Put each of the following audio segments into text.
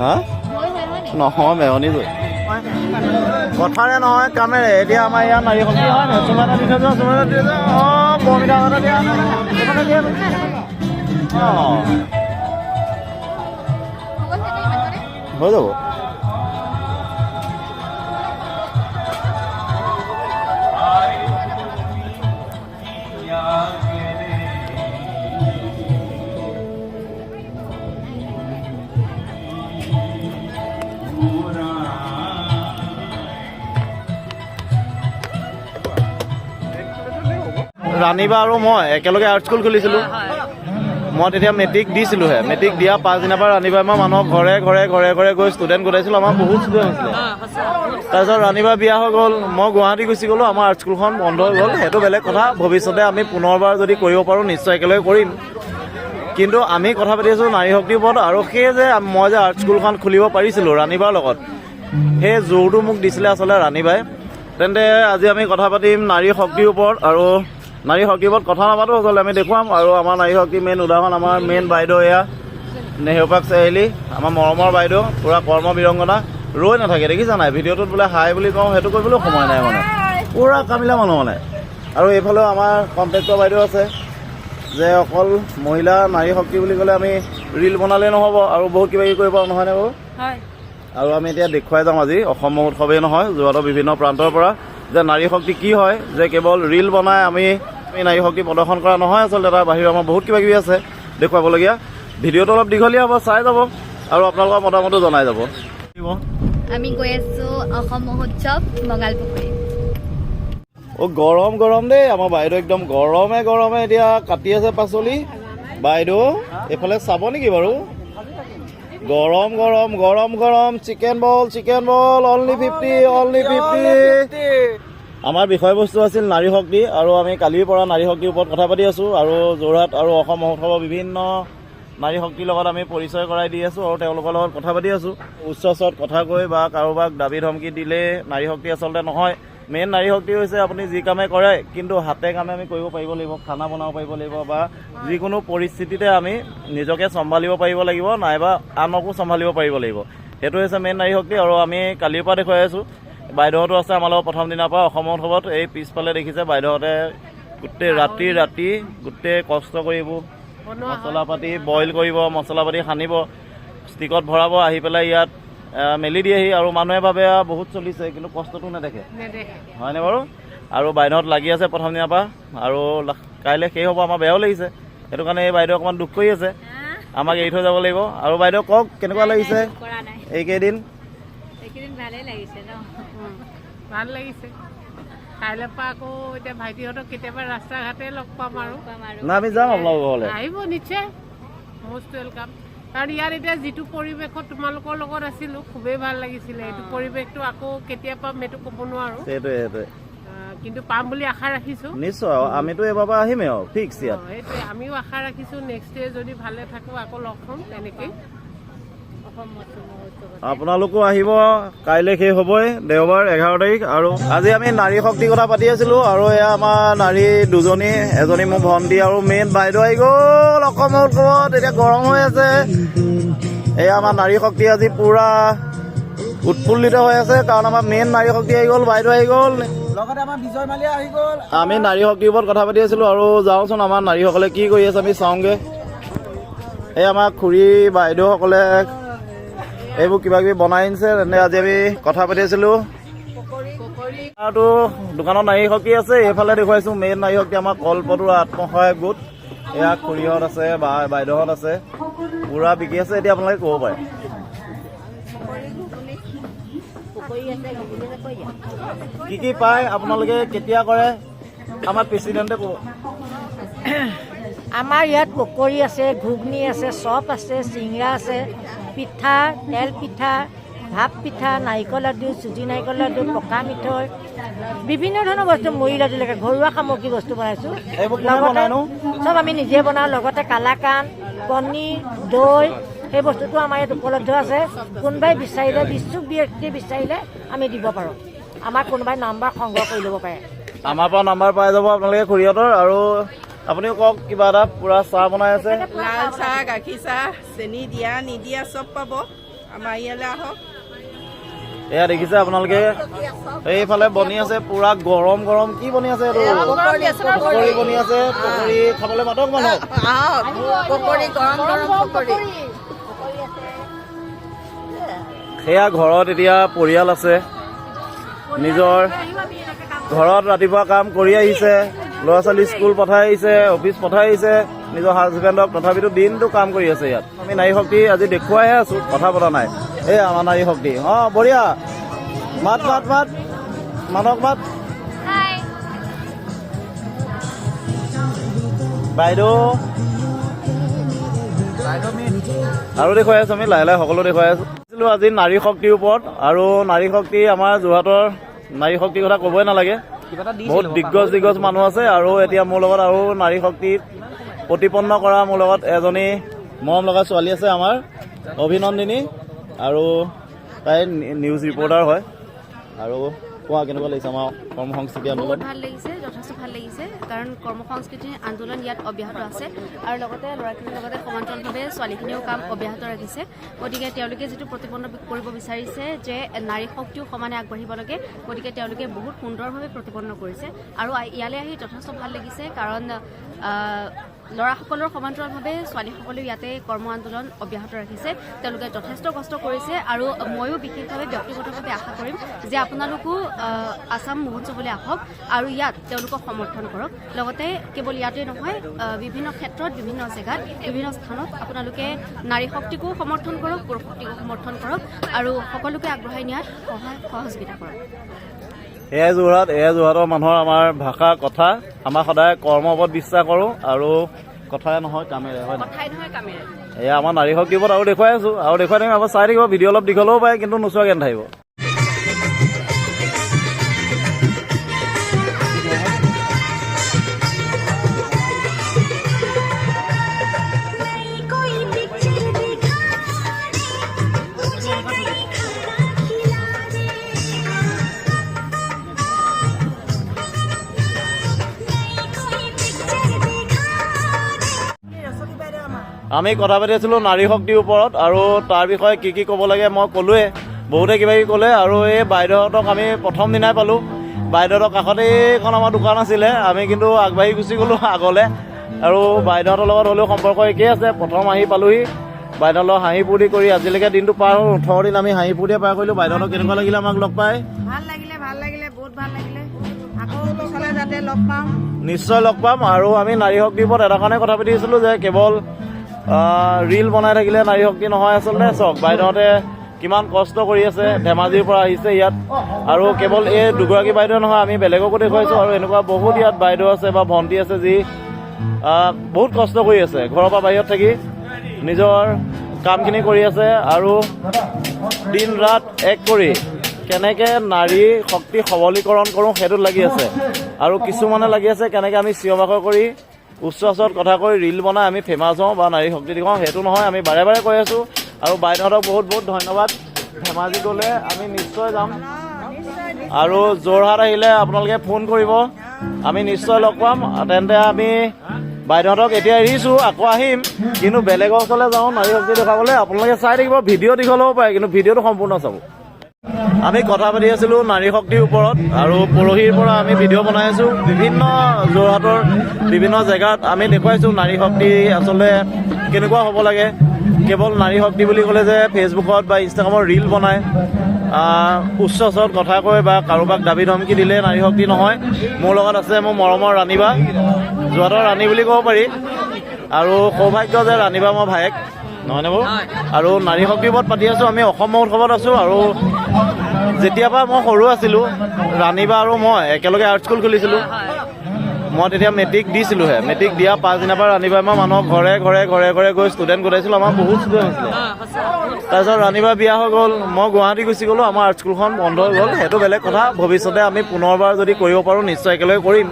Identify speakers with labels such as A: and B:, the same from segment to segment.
A: হা নহয় মেহনি কথাৰে নহয় কামেৰে এতিয়া আমাৰ ইয়াত নাৰী শক্তি হয় নহয় চুমা এটা দি থৈ যাওঁ চুমা এটা দি যাওঁ অঁ বৰমিঠা এটা দিয়া অঁ হৈ যাব ৰাণীবা আৰু মই একেলগে আৰ্ট স্কুল খুলিছিলোঁ মই তেতিয়া মেট্ৰিক দিছিলোঁহে মেট্ৰিক দিয়া পাছদিনাৰ পৰা ৰাণীবাই মই মানুহক ঘৰে ঘৰে ঘৰে ঘৰে গৈ ষ্টুডেণ্ট গোটাইছিলোঁ আমাৰ বহুত ষ্টুডেণ্ট আছিলে তাৰপিছত ৰাণীবা বিয়া হৈ গ'ল মই গুৱাহাটী গুচি গ'লোঁ আমাৰ আৰ্ট স্কুলখন বন্ধ হৈ গ'ল সেইটো বেলেগ কথা ভৱিষ্যতে আমি পুনৰবাৰ যদি কৰিব পাৰোঁ নিশ্চয় একেলগে কৰিম কিন্তু আমি কথা পাতি আছোঁ নাৰী শক্তিৰ ওপৰত আৰু সেই যে মই যে আৰ্ট স্কুলখন খুলিব পাৰিছিলোঁ ৰাণীবাৰ লগত সেই জোৰটো মোক দিছিলে আচলতে ৰাণীবাই তেন্তে আজি আমি কথা পাতিম নাৰী শক্তিৰ ওপৰত আৰু নাৰী শক্তিৰ ওপৰত কথা নাপাতো আচলতে আমি দেখুৱাম আৰু আমাৰ নাৰী শক্তিৰ মেইন উদাহৰণ আমাৰ মেইন বাইদেউ এয়া নেহেৰুপাক চাৰিআলি আমাৰ মৰমৰ বাইদেউ পূৰা কৰ্ম বিৰংগনা ৰৈ নাথাকে দেখিছা নাই ভিডিঅ'টোত বোলে হাই বুলি কওঁ সেইটো কৰিবলৈও সময় নাই মানে পূৰা কামিলা মানুহ মানে আৰু এইফালেও আমাৰ কণ্টেক্টৰ বাইদেউ আছে যে অকল মহিলা নাৰী শক্তি বুলি ক'লে আমি ৰিল বনালেই নহ'ব আৰু বহুত কিবা কিবি কৰিব পাৰোঁ নহয়নে বাৰু আৰু আমি এতিয়া দেখুৱাই যাম আজি অসম মহোৎসৱেই নহয় যোৰহাটৰ বিভিন্ন প্ৰান্তৰ পৰা যে নাৰী শক্তি কি হয় যে কেৱল ৰিল বনাই আমি নাৰী শক্তি প্ৰদৰ্শন কৰা নহয় আচলতে তাৰ বাহিৰে আমাৰ বহুত কিবা কিবি আছে দেখুৱাবলগীয়া ভিডিঅ'টো অলপ দীঘলীয়া হ'ব চাই যাব আৰু আপোনালোকৰ মতামতো জনাই যাব
B: আমি গৈ আছোঁ অসম মহোৎসৱ মঙালপুখুৰী
A: গৰম গৰম দেই আমাৰ বাইদেউ একদম গৰমে গৰমে এতিয়া কাটি আছে পাচলি বাইদেউ এইফালে চাব নেকি বাৰু গৰম গৰম গৰম গৰম চিকেন বল অনলি 50 আমাৰ বিষয়বস্তু আছিল নাৰী শক্তি আৰু আমি কালিৰ পৰা নাৰী শক্তিৰ ওপৰত কথা পাতি আছোঁ আৰু যোৰহাট আৰু অসম মহোৎসৱৰ বিভিন্ন নাৰী শক্তিৰ লগত আমি পৰিচয় কৰাই দি আছোঁ আৰু তেওঁলোকৰ লগত কথা পাতি আছোঁ উচ্চ স্বৰত কথা কৈ বা কাৰোবাক দাবী ধমকি দিলে নাৰী শক্তি আচলতে নহয় মেইন নাৰী শক্তি হৈছে আপুনি যি কামে কৰে কিন্তু হাতে কামে আমি কৰিব পাৰিব লাগিব খানা বনাব পাৰিব লাগিব বা যিকোনো পৰিস্থিতিতে আমি নিজকে চম্ভালিব পাৰিব লাগিব নাইবা আনকো চম্ভালিব পাৰিব লাগিব সেইটো হৈছে মেইন নাৰী শক্তি আৰু আমি কালিৰ পৰা দেখুৱাই আছোঁ বাইদেউহঁতো আছে আমাৰ লগত প্ৰথম দিনাৰ পৰা অসম মহোৎসৱত এই পিছফালে দেখিছে বাইদেউহঁতে গোটেই ৰাতি গোটেই কষ্ট কৰিব মছলা পাতি বইল কৰিব মছলা পাতি সানিব ষ্টিকত ভৰাব আহি পেলাই ইয়াত মেলি দিয়েহি আৰু মানুহে ভাবে বহুত চলিছে কিন্তু কষ্টটো নেদেখে হয়নে বাৰু আৰু বাইদেউহঁত লাগি আছে প্ৰথম দিনাৰ পৰা আৰু কাইলৈ শেষ হ'ব আমাৰ বেয়াও লাগিছে সেইটো কাৰণে এই বাইদেউ অকণমান দুখ কৰি আছে আমাক এৰি থৈ যাব লাগিব আৰু বাইদেউ কওক কেনেকুৱা লাগিছে এইকেইদিন
B: ভালেই লাগিছে ন
C: ভাল লাগিছে কাইলৈ পৰা আকৌ এতিয়া ভাইটিহঁতক কেতিয়াবা ৰাস্তা ঘাটে লগ পাম আৰু
A: না আমি যাম আপোনালোকৰ ঘৰলৈ
C: আহিব নিশ্চয় মষ্ট ৱেলকাম কাৰণ ইয়াৰ এতিয়া যিটো পৰিৱেশত তোমালোকৰ লগত আছিলোঁ খুবেই ভাল লাগিছিলে এইটো পৰিৱেশটো আকৌ কেতিয়া পাম সেইটো ক'ব নোৱাৰোঁ
A: সেইটোৱে
C: কিন্তু পাম বুলি আশা ৰাখিছোঁ
A: নিশ্চয় আমিতো এবাৰ পৰা আহিমেই আৰু ফিক্স ইয়াত
C: সেইটোৱে আমিও আশা ৰাখিছোঁ নেক্সট ডে যদি ভালে থাকোঁ আকৌ লগ পাম তেনেকেই
A: আপোনালোকো আহিব কাইলৈ শেষ হ'বই দেওবাৰ 11 তাৰিখ আৰু আজি আমি নাৰী শক্তিৰ কথা পাতি আছিলোঁ আৰু এয়া আমাৰ নাৰী দুজনী এজনী মোৰ ভণ্টি আৰু মেইন বাইদেউ আহি গ'ল অসম মহোৎসৱত এতিয়া গৰম হৈ আছে এয়া আমাৰ নাৰী শক্তি আজি পুৰা উৎফুল্লিত হৈ আছে কাৰণ আমাৰ মেইন নাৰী শক্তি আহি গ'ল বাইদেউ আহি গ'ল লগতে আমাৰ বিজয় মালিয়া আহি গ'ল আমি নাৰী শক্তিৰ ওপৰত কথা পাতি আছিলোঁ আৰু যাওঁচোন আমাৰ নাৰীসকলে কি কৰি আছে আমি চাওঁগৈ এই আমাৰ খুৰী বাইদেউসকলে এইবোৰ কিবা কিবি বনাই আনিছে তেনে আজি আমি কথা পাতি আছিলোঁ আৰু দোকানত নাৰী শক্তি আছে এইফালে দেখুৱাইছোঁ মেইন নাৰী শক্তি আমাৰ কলপতুৰ আত্মসহায়ক গোট এয়া খুৰীহঁত আছে বা বাইদেউহঁত আছে পুৰা বিকি আছে এতিয়া আপোনালোকে ক'ব পাৰে কি পায় আপোনালোকে কেতিয়া কৰে আমাৰ প্ৰেচিডেণ্টে ক'ব
D: আমাৰ ইয়াত পকৰি আছে ঘুগনি আছে চপ আছে চিংৰা আছে পিঠা তেল পিঠা ভাপ পিঠা নাৰিকল লাডু চুজি নাৰিকল লাডু পকা মিঠৈ বিভিন্ন ধৰণৰ বস্তু মুড়ি লাডুলৈকে ঘৰুৱা সামগ্ৰী বস্তু বনাইছোঁ লগতে চব আমি নিজে বনাওঁ লগতে কালাকান পনীৰ দৈ সেই বস্তুটো আমাৰ ইয়াত উপলব্ধ আছে কোনোবাই বিচাৰিলে বিশুক ব্যক্তি বিচাৰিলে আমি দিব পাৰোঁ আমাৰ কোনোবাই নাম্বাৰ সংগ্ৰহ কৰি ল'ব পাৰে
A: আমাৰ পৰা নাম্বাৰ পাই যাব আপোনালোকে খুৰীহঁতৰ আৰু আপুনিও কওক কিবা এটা পুৰা চাহ বনাই আছে
E: লাল চাহ গাখীৰ চাহ চেনি দিয়া নিদিয়া চব পাব আমাৰ ইয়ালৈ আহক।
A: এয়া দেখিছে আপোনালোকে এইফালে বনি আছে পুৰা গৰম গৰম। কি বনি আছে এইটো? পকৰি বনি আছে। পকৰি খাবলৈ মাতক মানুহক।
E: পকৰি গৰম গৰম পকৰি।
A: সেয়া ঘৰত এতিয়া পৰিয়াল আছে, নিজৰ ঘৰত ৰাতিপুৱা কাম কৰি আহিছে, ল'ৰা ছোৱালী স্কুল পঠাই আহিছে, অফিচ পঠাই আহিছে, নিজৰ হাজবেণ্ডক, তথাপিতো দিনটো কাম কৰি আছে ইয়াত। আমি নাৰী শক্তি আজি দেখুৱাইহে আছো, কথা পতা নাই। এই আমাৰ নাৰী শক্তি। বঢ়িয়া। মাত মাত মাত মানক মাত। বাইদেউ আৰু দেখুৱাই আছো, আমি লাহে লাহে সকলো দেখুৱাই আছো। আজি নাৰী শক্তিৰ ওপৰত, আৰু নাৰী শক্তি আমাৰ যোৰহাটৰ নাৰী শক্তিৰ কথা ক'বই নালাগে। বহুত দিগ্গজ মানুহ আছে, আৰু এতিয়া মোৰ লগত আৰু নাৰী শক্তিত প্ৰতিপন্ন কৰা মোৰ লগত এজনী মৰম লগা ছোৱালী আছে আমাৰ, অভিনন্দিনী, আৰু তাই নিউজ ৰিপৰ্টাৰ হয়। আৰু কোৱা, কেনেকুৱা লাগিছে আমাৰ কৰ্মসংস্কৃতি আন্দোলন?
B: বহুত ভাল লাগিছে, যথেষ্ট ভাল লাগিছে, কাৰণ কৰ্মসংস্কৃতিৰ আন্দোলন ইয়াত অব্যাহত আছে, আৰু লগতে ল'ৰাখিনিৰ লগতে সমান্তৰালভাৱে ছোৱালীখিনিও কাম অব্যাহত ৰাখিছে। গতিকে তেওঁলোকে যিটো প্ৰতিপন্ন কৰিব বিচাৰিছে যে নাৰী শক্তিও সমানে আগবাঢ়িব লাগে, গতিকে তেওঁলোকে বহুত সুন্দৰভাৱে প্ৰতিপন্ন কৰিছে। আৰু ইয়ালৈ আহি যথেষ্ট ভাল লাগিছে, কাৰণ ল'ৰাসকলৰ সমান্তৰালভাৱে ছোৱালীসকলেও ইয়াতে কৰ্ম আন্দোলন অব্যাহত ৰাখিছে। তেওঁলোকে যথেষ্ট কষ্ট কৰিছে, আৰু ময়ো বিশেষভাৱে ব্যক্তিগতভাৱে আশা কৰিম যে আপোনালোকো আসাম মহোৎসৱলৈ আহক আৰু ইয়াত তেওঁলোকক সমৰ্থন কৰক। লগতে কেৱল ইয়াতে নহয়, বিভিন্ন ক্ষেত্ৰত, বিভিন্ন জেগাত, বিভিন্ন স্থানত আপোনালোকে নাৰী শক্তিকো সমৰ্থন কৰক, পুৰুষ শক্তিকো সমৰ্থন কৰক, আৰু সকলোকে আগবঢ়াই নিয়াত সহযোগিতা কৰক।
A: এয়াই যোৰহাট, এয়াই যোৰহাটৰ মানুহৰ আমাৰ ভাষা, কথা। আমাৰ সদায় কৰ্মৰ ওপৰত বিশ্বাস কৰোঁ, আৰু কথাই নহয় কামেৰে, হয়
B: কথাই নহয় কামেৰে।
A: এয়া আমাৰ নাৰী শক্তিৰ ওপৰত আৰু দেখুৱাই আছো, আৰু দেখুৱাই থাকিম। আমাৰ চাই থাকিব, ভিডিঅ' অলপ দীঘল হ'বও পাৰে, কিন্তু নোচোৱাকৈ নাথাকিব। আমি কথা পাতি আছিলোঁ নাৰী শক্তিৰ ওপৰত, আৰু তাৰ বিষয়ে কি কি ক'ব লাগে মই ক'লোৱে, বহুতে কিবা কিবি ক'লে। আৰু এই বাইদেউহঁতক আমি প্ৰথম দিনাই পালোঁ। বাইদেউহঁতৰ কাষতেই এখন আমাৰ দোকান আছিলে, আমি কিন্তু আগবাঢ়ি গুচি গ'লোঁ আগলৈ, আৰু বাইদেউহঁতৰ লগত হ'লেও সম্পৰ্ক একেই আছে। প্ৰথম আহি পালোহি, বাইদেউৰ লগত হাঁহি ফূৰ্তি কৰি আজিলৈকে দিনটো পাৰ হ'ল। 18 দিন আমি হাঁহি ফূৰ্তিয়ে পাৰ কৰিলোঁ। বাইদেউহঁতক কেনেকুৱা লাগিলে আমাক লগ পাই?
E: ভাল লাগিলে, ভাল লাগিলে, বহুত ভাল লাগিলে। আকৌ পিছলৈ যাতে লগ পাম।
A: নিশ্চয় লগ পাম। আৰু আমি নাৰী শক্তিৰ ওপৰত এটা কাৰণে কথা পাতি আছিলোঁ যে কেৱল ৰীল বনাই থাকিলে নাৰী শক্তি নহয়। আচলতে চাওক, বাইদেউহঁতে কিমান কষ্ট কৰি আছে, ধেমাজিৰ পৰা আহিছে ইয়াত। আৰু কেৱল এই দুগৰাকী বাইদেউ নহয়, আমি বেলেগকো দেখুৱাইছোঁ, আৰু এনেকুৱা বহুত ইয়াত বাইদেউ আছে বা ভণ্টি আছে যি বহুত কষ্ট কৰি আছে, ঘৰৰ পৰা বাহিৰত থাকি নিজৰ কামখিনি কৰি আছে, আৰু দিন ৰাত এক কৰি কেনেকৈ নাৰী শক্তি সবলীকৰণ কৰোঁ সেইটোত লাগি আছে। আৰু কিছুমানে লাগি আছে কেনেকৈ আমি চিঞৰ বাখৰ কৰি উচ্চ স্বৰত কথা কৈ ৰীল বনাই আমি ফেমাছ হওঁ বা নাৰী শক্তি দেখুৱাওঁ, সেইটো নহয়। আমি বাৰে বাৰে কৈ আছোঁ, আৰু বাইদেউহঁতক বহুত বহুত ধন্যবাদ। ধেমাজি গ'লে আমি নিশ্চয় যাম, আৰু যোৰহাট আহিলে আপোনালোকে ফোন কৰিব, আমি নিশ্চয় লগ পাম। তেন্তে আমি বাইদেউহঁতক এতিয়া এৰিছোঁ, আকৌ আহিম, কিন্তু বেলেগৰ ওচৰলৈ যাওঁ নাৰী শক্তি দেখুৱাবলৈ। আপোনালোকে চাই থাকিব, ভিডিঅ' দীঘল হ'ব পাৰে, কিন্তু ভিডিঅ'টো সম্পূৰ্ণ চাব। আমি কথা পাতি আছিলোঁ নাৰী শক্তিৰ ওপৰত, আৰু পৰহিৰ পৰা আমি ভিডিঅ' বনাই আছোঁ। বিভিন্ন যোৰহাটৰ বিভিন্ন জেগাত আমি দেখুৱাইছোঁ নাৰী শক্তি আচলতে কেনেকুৱা হ'ব লাগে। কেৱল নাৰী শক্তি বুলি ক'লে যে ফেচবুকত বা ইনষ্টাগ্ৰামত ৰীল বনাই উচ্চ স্বৰত কথা কৈ বা কাৰোবাক দাবী ধমকি দিলে নাৰী শক্তি নহয়। মোৰ লগত আছে মোৰ মৰমৰ ৰাণীবা, যোৰহাটৰ ৰাণী বুলি ক'ব পাৰি, আৰু সৌভাগ্য যে ৰাণীবা মই ভায়েক, নহয়নে বাৰু? আৰু নাৰী শক্তিৰ ওপৰত পাতি আছোঁ। আমি অসম মহোৎসৱত আছোঁ, আৰু যেতিয়াৰ পৰা মই সৰু আছিলোঁ, ৰাণীবা আৰু মই একেলগে আৰ্ট স্কুল খুলিছিলোঁ। মই তেতিয়া মেট্ৰিক দিছিলোঁহে, মেট্ৰিক দিয়া পাছদিনাৰ পৰা ৰাণীবাই মই মানুহক ঘৰে ঘৰে ঘৰে ঘৰে গৈ ষ্টুডেণ্ট গোটাইছিলোঁ। আমাৰ বহুত ষ্টুডেণ্ট আছিলে। তাৰপিছত ৰাণীবা বিয়া হৈ গ'ল, মই গুৱাহাটী গুচি গ'লোঁ, আমাৰ আৰ্ট স্কুলখন বন্ধ হৈ গ'ল। সেইটো বেলেগ কথা, ভৱিষ্যতে আমি পুনৰবাৰ যদি কৰিব পাৰোঁ নিশ্চয় একেলগে কৰিম।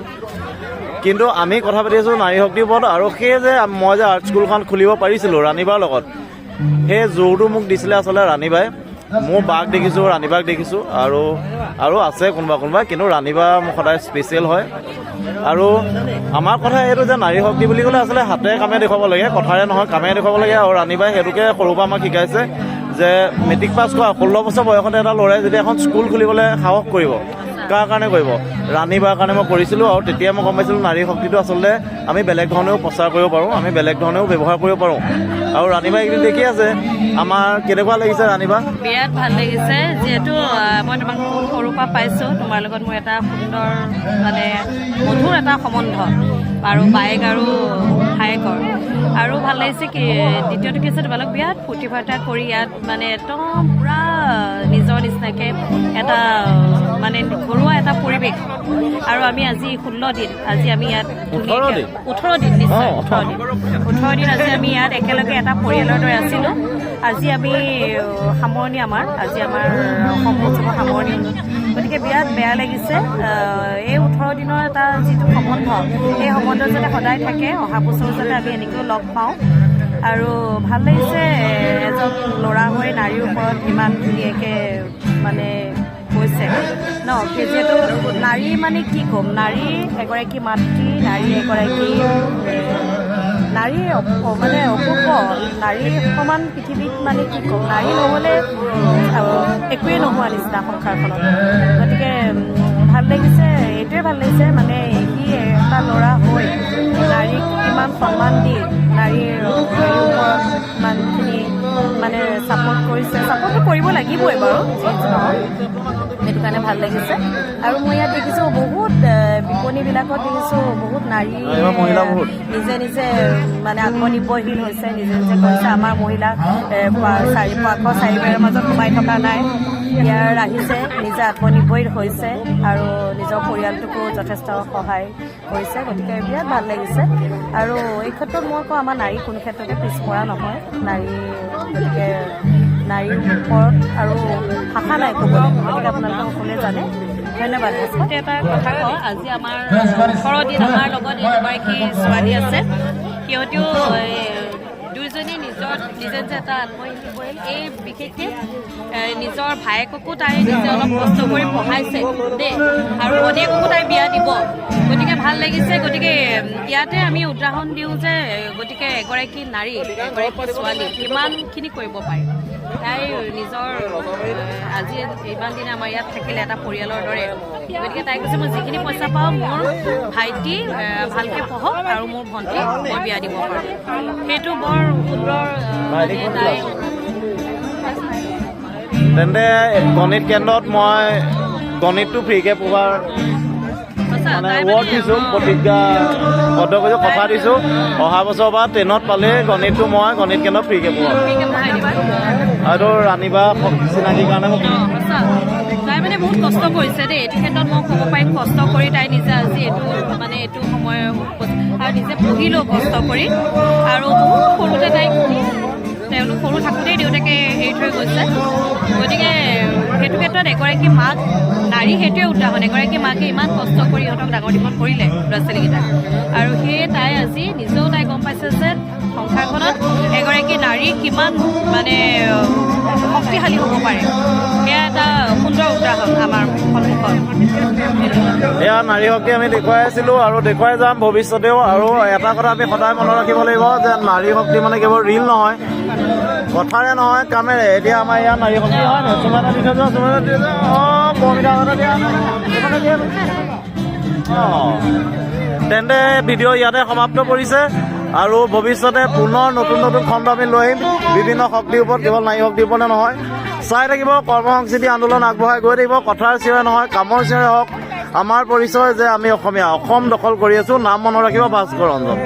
A: কিন্তু আমি কথা পাতি আছোঁ নাৰী শক্তিৰ ওপৰত, আৰু সেই যে মই যে আৰ্ট স্কুলখন খুলিব পাৰিছিলোঁ ৰাণীবাৰ লগত, সেই জোৰটো মোক দিছিলে আচলতে ৰাণীবাই। মোৰ বাক দেখিছোঁ, ৰাণীবাক দেখিছোঁ, আৰু আছে কোনোবা, কিন্তু ৰাণীবা মোৰ সদায় স্পেচিয়েল হয়। আৰু আমাৰ কথা এইটো যে নাৰী শক্তি বুলি ক'লে আচলতে হাতে কামে দেখুৱাব লাগে, কথাৰে নহয় কামে দেখুৱাব লাগে। আৰু ৰাণীবাই সেইটোকে সৰুৰ পৰা আমাক শিকাইছে যে মেট্ৰিক পাছ কৰা 16 বছৰ বয়সতে এটা ল'ৰাই যদি এখন স্কুল খুলিবলৈ সাহস কৰিব, কাৰ কাৰণে কৰিব? ৰাণী বাৰ কাৰণে মই কৰিছিলোঁ। আৰু তেতিয়া মই গম পাইছিলোঁ নাৰী শক্তিটো আচলতে আমি বেলেগ ধৰণেও প্ৰচাৰ কৰিব পাৰোঁ, আমি বেলেগ ধৰণেও ব্যৱহাৰ কৰিব পাৰোঁ। আৰু ৰাণী বাই এইকেইদিন দেখি আছে, আমাৰ কেনেকুৱা লাগিছে ৰাণী বা?
F: বিৰাট ভাল লাগিছে, যিহেতু মই তোমাক সৰুৰ পৰা পাইছোঁ, তোমাৰ লগত মোৰ এটা সুন্দৰ মানে মধুৰ এটা সম্বন্ধ, আৰু বায়েক আৰু ভায়েকৰ। আৰু ভাল লাগিছে কি দ্বিতীয়টো কি হৈছে তোমালোক বিৰাট ফূৰ্তি ফাৰ্তা কৰি ইয়াত মানে একদম পূৰা নিজৰ নিচিনাকৈ এটা মানে ঘৰুৱা এটা পৰিৱেশ। আৰু আমি আজি 16 দিন, আজি আমি ইয়াত 18 দিন নিশ্চয় 18 দিন আজি আমি ইয়াত একেলগে এটা পৰিয়ালৰ দৰে আছিলোঁ। আজি আমি সামৰণি আজি আমাৰ অসম মহোৎসৱৰ সামৰণি। গতিকে বিৰাট বেয়া লাগিছে, এই 18 দিনৰ এটা যিটো সম্বন্ধ, এই সম্বন্ধ যাতে সদায় থাকে, অহা বছৰ যাতে আমি এনেকৈও লগ পাওঁ। আৰু ভাল লাগিছে এজন ল'ৰা হৈ নাৰীৰ ওপৰত ইমান ধুনীয়াকৈ মানে কৈছে ন, যিহেতু নাৰী মানে কি ক'ম, নাৰী এগৰাকী মাতৃ, নাৰী এগৰাকী নাৰী মানে অপূৰ্ব, নাৰী সমান পৃথিৱীত মানে কি ক'ম, নাৰী নহ'লে একোৱেই নোহোৱা নিচিনা সংসাৰখনত। গতিকে ভাল লাগিছে, এইটোৱে ভাল লাগিছে মানে সি এটা ল'ৰা হৈ নাৰীক ইমান সন্মান দি নাৰীৰ ওপৰত ইমানখিনি মানে ছাপোৰ্ট কৰিছে। ছাপোৰ্টটো কৰিব লাগিবই বাৰু, যিহেতু নহয়, সেইটো কাৰণে ভাল লাগিছে। আৰু মই ইয়াত দেখিছোঁ বহুত বিপণীবিলাকত দেখিছোঁ বহুত নাৰী নিজে নিজে মানে আত্মনিৰ্ভৰশীল হৈছে, নিজে নিজে কৈছে আমাৰ মহিলা পাকৰ চাৰিবেৰৰ মাজত সোমাই থকা নাই, ইয়াৰ আহিছে, নিজে আত্মনিৰ্ভৰশীল হৈছে আৰু নিজৰ পৰিয়ালটোকো যথেষ্ট সহায় কৰিছে। গতিকে বিৰাট ভাল লাগিছে। আৰু এই ক্ষেত্ৰত মই কওঁ আমাৰ নাৰী কোনো ক্ষেত্ৰতে পিছপৰা নহয়, নাৰী গতিকে নাৰীৰ ওপৰত আৰু ভাষা নাই ক'বলৈ, গতিকে আপোনালোকে সকলোৱে জানে। ধন্যবাদ। এটা কথা কওঁ, আজি আমাৰ 18 দিন আমাৰ লগত এগৰাকী ছোৱালী আছে, সিহঁতেও দুয়োজনী নিজৰ নিজে নিজে এটা আত্মনিৰ্ভৰশীল, এই বিশেষকৈ নিজৰ ভায়েককো তাই নিজে অলপ কষ্ট কৰি পঢ়াইছে দেই, আৰু ভনীয়েককো তাই বিয়া দিব। গতিকে ভাল লাগিছে। গতিকে ইয়াতে আমি উদাহৰণ দিওঁ যে গতিকে এগৰাকী নাৰী, এগৰাকী ছোৱালী কিমানখিনি কৰিব পাৰে। তাই নিজৰ আজি ইমান দিনে আমাৰ ইয়াত থাকিলে এটা পৰিয়ালৰ দৰে। গতিকে তাই কৈছে মই যিখিনি পইচা পাওঁ মোৰ ভাইটি ভালকৈ পঢ়ক আৰু মোৰ ভণ্টি মই বিয়া দিব পাৰোঁ। সেইটো বৰ সুন্দৰ। তাই
A: তেন্তে গণিত কেন্দ্ৰত মই গণিতটো ফ্ৰীকৈ পঢ়াৰ মানে ৱৰ্ড দিছোঁ, প্ৰতিজ্ঞাবদ্ধ কৰিছোঁ, কথা দিছোঁ, অহা বছৰ পৰা 10ত পালে গণিতটো মই গণিত কেন্দ্ৰত ফ্ৰীকৈ পঢ়াম। আৰু ৰাণী বা চিনাকিৰ কাৰণে মোক
F: তাই মানে বহুত কষ্ট কৰিছে দেই, এইটো ক্ষেত্ৰত মই ক'ব পাৰিম। কষ্ট কৰি তাই নিজে আজি এইটো সময় আৰু নিজে পঢ়িলেও কষ্ট কৰি, আৰু বহুত সৰুতে তেওঁলোক সৰু থাকোঁতেই দেউতাকে এৰি থৈ গৈছে। গতিকে সেইটো ক্ষেত্ৰত এগৰাকী মাক, নাৰী সেইটোৱে উদাহৰণ। এগৰাকী মাকে ইমান কষ্ট কৰি ইহঁতক ডাঙৰ দীঘল কৰিলে ল'ৰা ছোৱালীকেইটাক, আৰু সেয়ে তাই আজি নিজেও তাই গম পাইছে যে সংসাৰখনত এগৰাকী নাৰী কিমান মানে শক্তিশালী হ'ব পাৰে। সেয়া এটা সুন্দৰ উদাহৰণ আমাৰ সন্মুখত।
A: এয়া নাৰী শক্তি আমি দেখুৱাই আছিলোঁ আৰু দেখুৱাই যাম ভৱিষ্যতেও। আৰু এটা কথা আমি সদায় মনত ৰাখিব লাগিব যে নাৰী শক্তি মানে কেৱল ৰীল নহয়, কথাৰে নহয়, কামেৰে। এতিয়া আমাৰ ইয়াত নাৰী শক্তি হয় নহয়, চুমা এটা দি থৈ যোৱা, চুমা এটা দি যোৱা, বৰমিঠা এটা দিয়া, তেন্তে ভিডিঅ' ইয়াতে সমাপ্ত কৰিছে। আৰু ভৱিষ্যতে পুনৰ নতুন নতুন খণ্ড আমি লৈ আহিম বিভিন্ন শক্তিৰ ওপৰত, কেৱল নাৰী শক্তিৰ ওপৰতে নহয়। চাই থাকিব, কৰ্মসংস্কৃতি আন্দোলন আগবঢ়াই গৈ থাকিব। কথাৰ চিঞৰে নহয়, কামৰ চিঞৰে হওক আমাৰ পৰিচয় যে আমি অসমীয়া। অসম দখল কৰি আছোঁ। নাম মনত ৰাখিব, ভাস্কৰ ৰঞ্জন।